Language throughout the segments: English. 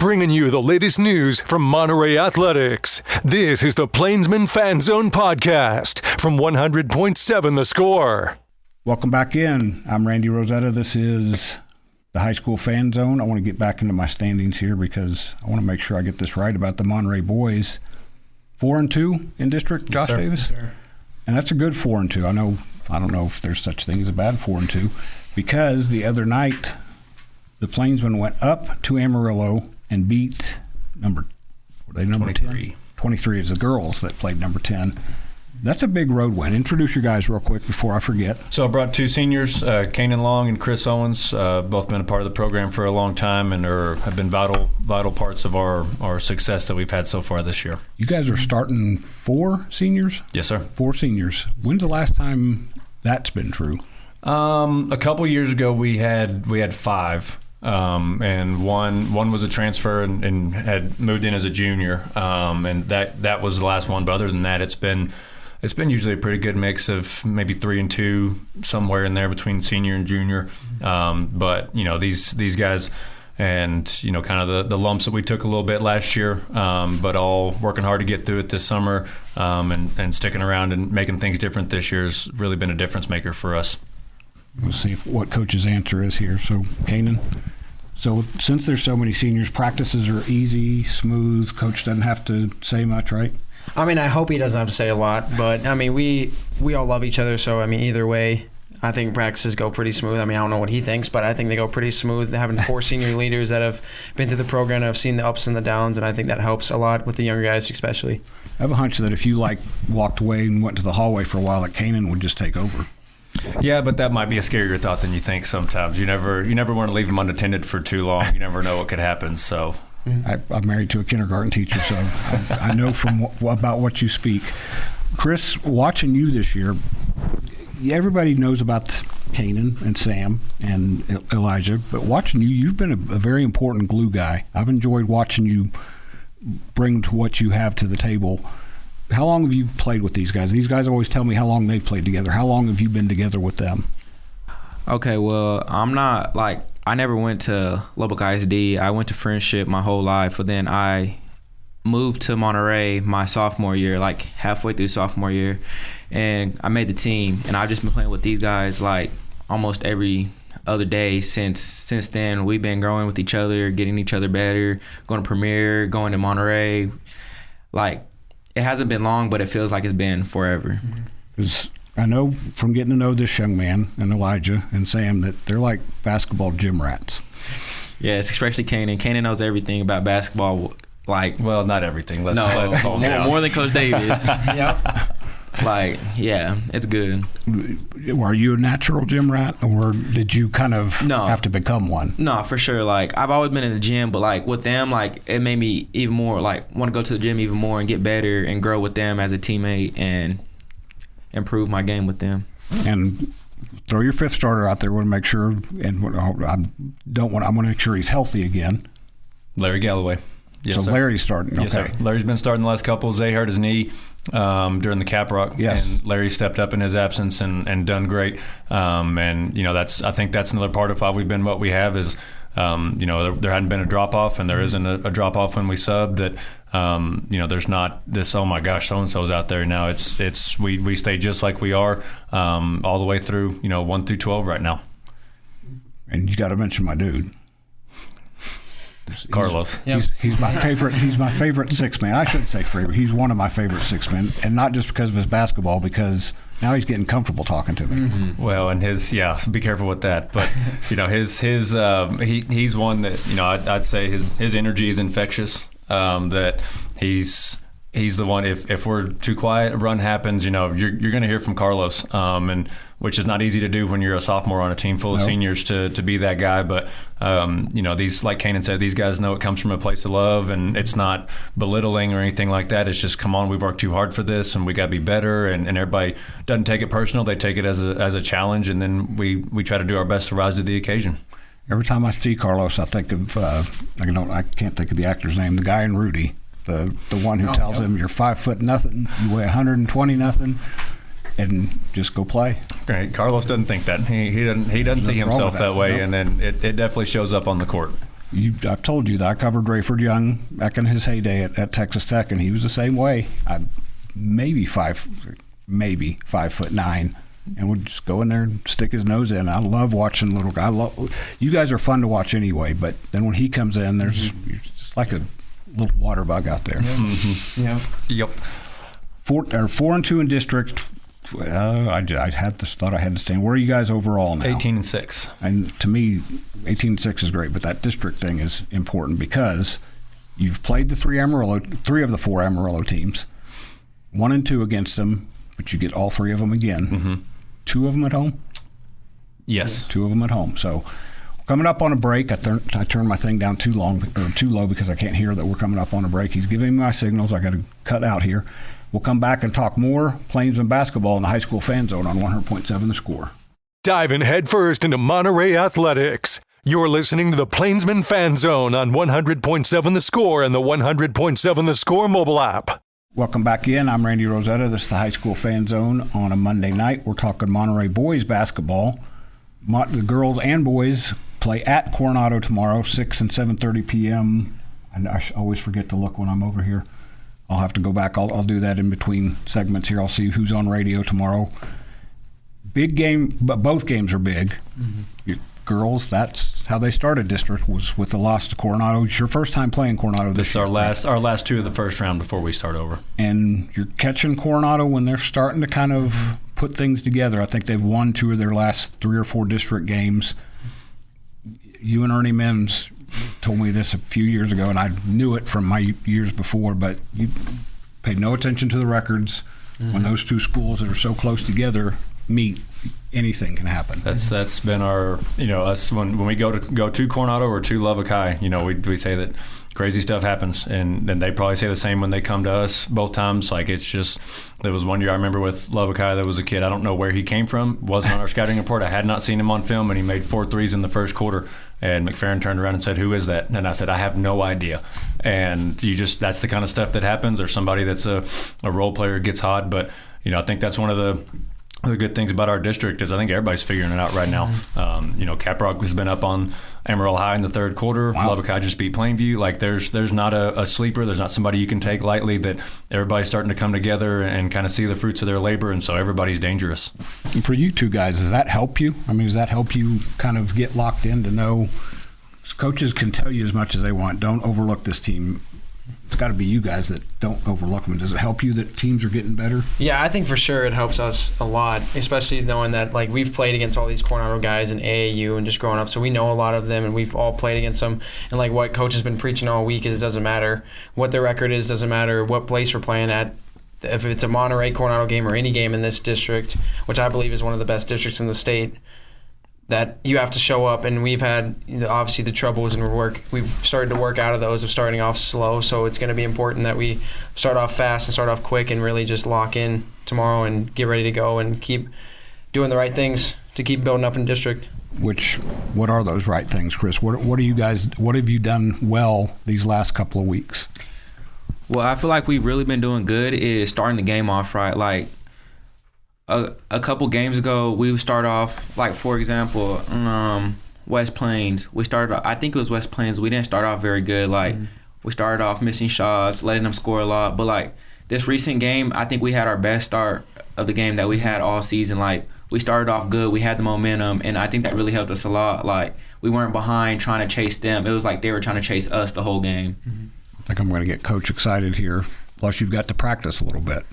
bringing you the latest news from Monterey Athletics. This is the Plainsman Fan Zone podcast from 100.7 The Score. Welcome back in. I'm Randy Rosetta. This is the High School Fan Zone. I want to get back into my standings here because I want to make sure I get this right about the Monterey boys. 4-2 in district, Josh Davis? Yes, and that's a good 4-2. I don't know if there's such thing as a bad 4-2 because the other night the Plainsmen went up to Amarillo and beat number 23. 10? 23 is the girls that played number 10. That's a big road win. Introduce your guys real quick before I forget. So I brought two seniors, Kanan Long and Chris Owens, both been a part of the program for a long time and have been vital parts of our success that we've had so far this year. You guys are starting 4 seniors? Yes, sir. 4 seniors. When's the last time that's been true? A couple years ago we had 5. And one was a transfer and had moved in as a junior, and that was the last one. But other than that, it's been usually a pretty good mix of maybe 3 and 2, somewhere in there between senior and junior. But these guys, and kind of the lumps that we took a little bit last year, but all working hard to get through it this summer, and sticking around and making things different this year has really been a difference maker for us. We'll see what Coach's answer is here. So, Kanan, since there's so many seniors, practices are easy, smooth. Coach doesn't have to say much, right? I mean, I hope he doesn't have to say a lot, but I mean, we all love each other. So I mean, either way, I think practices go pretty smooth. I mean, I don't know what he thinks, but I think they go pretty smooth. Having 4 senior leaders that have been through the program, have seen the ups and the downs, and I think that helps a lot with the younger guys, especially. I have a hunch that if you walked away and went to the hallway for a while, that Kanan would just take over. Yeah, but that might be a scarier thought than you think sometimes. You never want to leave them unattended for too long. You never know what could happen. So I'm married to a kindergarten teacher, so I know about what you speak. Chris, watching you this year, everybody knows about Kanan and Sam and Elijah, but watching you, you've been a very important glue guy. I've enjoyed watching you bring to what you have to the table. How long have you played with these guys? These guys always tell me how long they've played together. How long have you been together with them? Okay, well, I never went to Lubbock ISD. I went to Friendship my whole life, but then I moved to Monterey my sophomore year, halfway through sophomore year, and I made the team. And I've just been playing with these guys almost every other day since then. We've been growing with each other, getting each other better, going to Premier, going to Monterey. It hasn't been long, but it feels like it's been forever. Because I know from getting to know this young man and Elijah and Sam that they're like basketball gym rats. Yes, especially Kanan. Kanan knows everything about basketball. Well, not everything. Let's calm down. More than Coach Davis. Yep. Yeah, it's good. Are you a natural gym rat, or did you kind of have to become one? No, for sure. I've always been in the gym, but with them, it made me even more want to go to the gym even more and get better and grow with them as a teammate and improve my game with them. And throw your 5th starter out there. I want to make sure, and I want to make sure he's healthy again. Larry Galloway. Yes, so sir. Larry's starting. Okay. Yes, sir. Larry's been starting the last couple. Zay hurt his knee during the Cap Rock. Yes. And Larry stepped up in his absence and done great. I think that's another part of why we've been what we have is, there hadn't been a drop off, and there isn't a drop off when we sub that. There's not this. Oh my gosh, so and so's out there now. We stay just like we are all the way through. 1 through 12 right now. And you got to mention my dude. Carlos. He's my favorite. He's my favorite 6-man. I shouldn't say favorite. He's one of my favorite 6-men, and not just because of his basketball. Because now he's getting comfortable talking to me. Mm-hmm. Well, and be careful with that. But he's one that I'd say his energy is infectious. That he's the one. If we're too quiet, a run happens. You're going to hear from Carlos, and which is not easy to do when you're a sophomore on a team full of seniors to be that guy. But these, like Kanan said, these guys know it comes from a place of love, and it's not belittling or anything like that. It's just, come on, we've worked too hard for this, and we got to be better. And everybody doesn't take it personal; they take it as a challenge, and then we try to do our best to rise to the occasion. Every time I see Carlos, I think of I can't think of the actor's name. The guy in Rudy, the one who tells him you're 5 foot nothing, you weigh 120 nothing, and just go play. Great. Carlos doesn't think that. He doesn't see himself that way, and then it definitely shows up on the court. I've told you that I covered Rayford Young back in his heyday at Texas Tech, and he was the same way. Maybe 5'9", and would just go in there and stick his nose in. I love watching little guy. You guys are fun to watch anyway, but then when he comes in, there's just like a little water bug out there. Yeah. Yep. 4-2 in district. I had this thought I had to stand. Where are you guys overall now? 18-6. And to me, 18-6 is great, but that district thing is important because you've played the three of the four Amarillo teams, 1 and 2 against them, but you get all 3 of them again. Mm-hmm. 2 of them at home. Yes. 2 of them at home. So coming up on a break, I turned my thing down too low because I can't hear that we're coming up on a break. He's giving me my signals. I got to cut out here. We'll come back and talk more Plainsman basketball in the high school fan zone on 100.7 The Score. Diving headfirst into Monterey athletics. You're listening to the Plainsman Fan Zone on 100.7 The Score and the 100.7 The Score mobile app. Welcome back in. I'm Randy Rosetta. This is the High School Fan Zone on a Monday night. We're talking Monterey boys basketball. The girls and boys play at Coronado tomorrow, 6 and 7:30 p.m. And I always forget to look when I'm over here. I'll have to go back. I'll do that in between segments here. I'll see who's on radio tomorrow. Big game, but both games are big. Mm-hmm. Girls, that's how they started district, was with the loss to Coronado. It's your first time playing Coronado this year. This is our last 2 of the first round before we start over. And you're catching Coronado when they're starting to kind of put things together. I think they've won 2 of their last 3 or 4 district games. You and Ernie Mims told me this a few years ago, and I knew it from my years before, but you paid no attention to the records. Mm-hmm. When those 2 schools that are so close together meet, anything can happen. That's been our, us when we go to Coronado or to Lubbock High, we say that crazy stuff happens, and they probably say the same when they come to us both times. Like, it's just, there was one year I remember with Lubbock High, there was a kid, I don't know where he came from, wasn't on our scouting report, I had not seen him on film, and he made 4 threes in the first quarter, and McFerrin turned around and said, "Who is that?" And I said, "I have no idea." And that's the kind of stuff that happens, or somebody that's a role player gets hot. But I think that's one of the good things about our district is I think everybody's figuring it out right now. Caprock has been up on Amarillo High in the third quarter. Wow. Lubbock High just beat Plainview. Like, there's not a sleeper. There's not somebody you can take lightly. That everybody's starting to come together and kind of see the fruits of their labor, and so everybody's dangerous. And for you 2 guys, does that help you? I mean, does that help you kind of get locked in to know? Coaches can tell you as much as they want. Don't overlook this team. It's got to be you guys that don't overlook them. Does it help you that teams are getting better? Yeah, I think for sure it helps us a lot, especially knowing that, like, we've played against all these Coronado guys in AAU and just growing up, so we know a lot of them, and we've all played against them. And, like, what Coach has been preaching all week is it doesn't matter what their record is, doesn't matter what place we're playing at. If it's a Monterey Coronado game or any game in this district, which I believe is one of the best districts in the state, that you have to show up, and we've had obviously the troubles in work. We've started to work out of those of starting off slow, so it's going to be important that we start off fast and start off quick and really just lock in tomorrow and get ready to go and keep doing the right things to keep building up in district. What are those right things, Chris? What have you done well these last couple of weeks? Well, I feel like we've really been doing good is starting the game off right. Like, a couple games ago, we would start off, like, for example, West Plains. I think it was West Plains. We didn't start off very good. Like, we started off missing shots, letting them score a lot. But, like, this recent game, I think we had our best start of the game that we had all season. Like, we started off good. We had the momentum, and I think that really helped us a lot. Like, we weren't behind trying to chase them. It was like they were trying to chase us the whole game. Mm-hmm. I think I'm going to get Coach excited here. Plus, you've got to practice a little bit.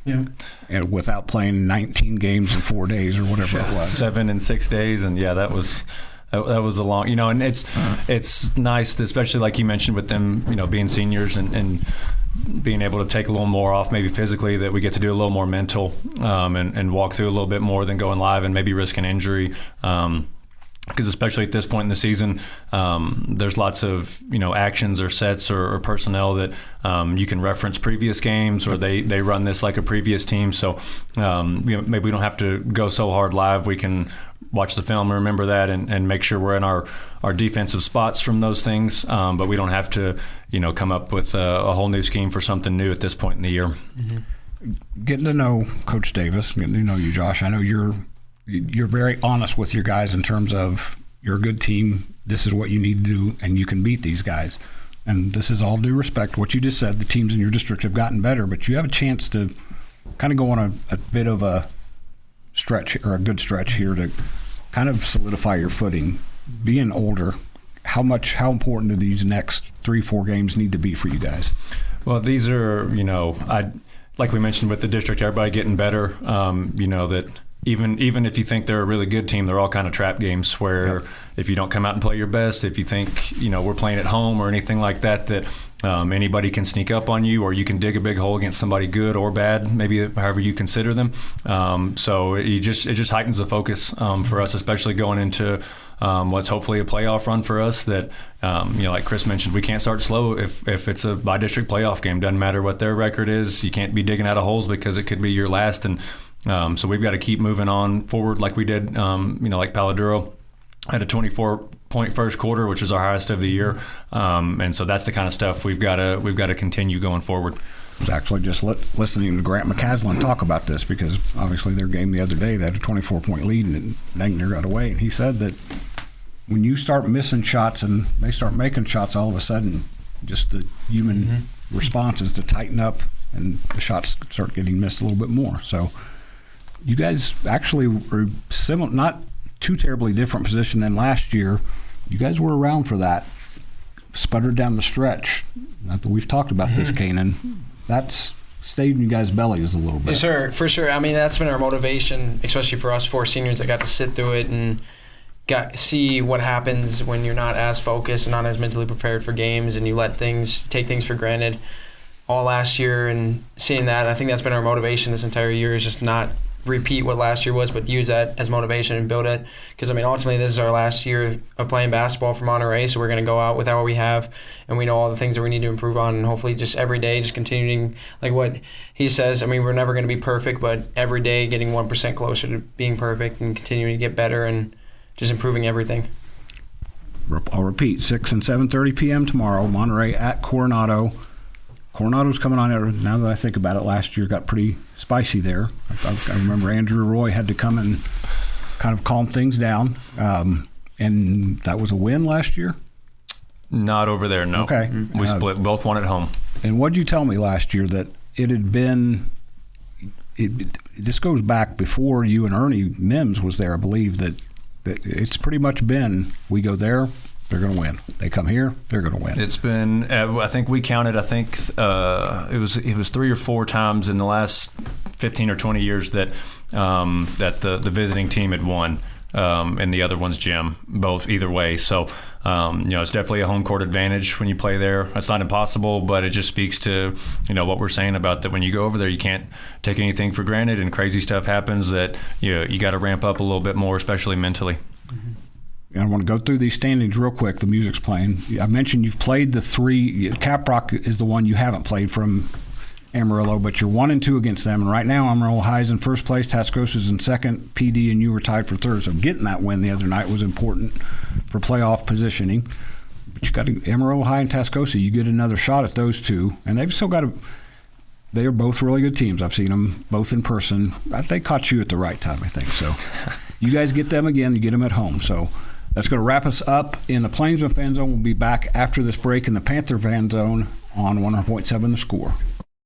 Yeah. And without playing 19 games in 4 days or whatever it was. 7 in 6 days, and that was a long, and it's nice, especially like you mentioned with them, being seniors and being able to take a little more off maybe physically, that we get to do a little more mental and walk through a little bit more than going live and maybe risk an injury. Because especially at this point in the season, there's lots of actions or sets or personnel that you can reference previous games, or they run this like a previous team. So maybe we don't have to go so hard live. We can watch the film and remember that and make sure we're in our defensive spots from those things. But we don't have to come up with a whole new scheme for something new at this point in the year. Mm-hmm. Getting to know Coach Davis, getting to know you, Josh. I know you're very honest with your guys in terms of you're a good team. This is what you need to do, and you can beat these guys. And this is all due respect. What you just said, the teams in your district have gotten better, but you have a chance to kind of go on a bit of a stretch or a good stretch here to kind of solidify your footing. Being older, how important do these next 3-4 games need to be for you guys? Well, these are, like we mentioned with the district, everybody getting better, that even if you think they're a really good team, they're all kind of trap games where if you don't come out and play your best, if you think, we're playing at home or anything like that, anybody can sneak up on you, or you can dig a big hole against somebody good or bad, maybe however you consider them. So it just heightens the focus for us, especially going into what's hopefully a playoff run for us that, like Chris mentioned, we can't start slow if it's a by-district playoff game. Doesn't matter what their record is. You can't be digging out of holes because it could be your last. And so we've got to keep moving on forward like we did, like Paladuro had a 24-point first quarter, which is our highest of the year. And so that's the kind of stuff we've got to continue going forward. I was actually just listening to Grant McCaslin talk about this because obviously their game the other day, they had a 24-point lead and Dangner got away. And he said that when you start missing shots and they start making shots, all of a sudden just the human response is to tighten up and the shots start getting missed a little bit more. So you guys actually were similar, not too terribly different position than last year. You guys were around for that. Sputtered down the stretch. Not that we've talked about this, Kanan. That's stayed in you guys' bellies a little bit. Yes, sir, for sure. I mean, that's been our motivation, especially for us 4 seniors that got to sit through it and see what happens when you're not as focused and not as mentally prepared for games and you take things for granted all last year. And seeing that, I think that's been our motivation this entire year, is just not repeat what last year was, but use that as motivation and build it. Because, ultimately, this is our last year of playing basketball for Monterey, so we're going to go out with what we have, and we know all the things that we need to improve on, and hopefully just every day just continuing, like what he says. We're never going to be perfect, but every day getting 1% closer to being perfect and continuing to get better and just improving everything. I'll repeat, 6 and 7:30 p.m. tomorrow, Monterey at Coronado. Coronado's coming on there. Now that I think about it, last year got pretty spicy there. I remember Andrew Roy had to come and kind of calm things down. And that was a win last year? Not over there, no. Okay. We split, both won at home. And what'd you tell me last year? That it had been, this goes back before you and Ernie Mims was there, I believe, that it's pretty much been, we go there, they're going to win. They come here, they're going to win. It's been, I think we counted, it was 3 or 4 times in the last 15 or 20 years that the visiting team had won, and the other one's gym, both either way. So, it's definitely a home court advantage when you play there. It's not impossible, but it just speaks to, what we're saying about that when you go over there, you can't take anything for granted, and crazy stuff happens that you got to ramp up a little bit more, especially mentally. Mm-hmm. I want to go through these standings real quick. The music's playing. I mentioned you've played the 3. Caprock is the one you haven't played from Amarillo, but you're 1 and 2 against them. And right now, Amarillo High is in first place. Tascosa's in second. PD and you were tied for third. So getting that win the other night was important for playoff positioning. But you got Amarillo High and Tascosa. You get another shot at those two, and they've still got They are both really good teams. I've seen them both in person. They caught you at the right time, I think. So you guys get them again. You get them at home. So that's going to wrap us up in the Plainsman Fan Zone. We'll be back after this break in the Panther Fan Zone on 100.7 The Score.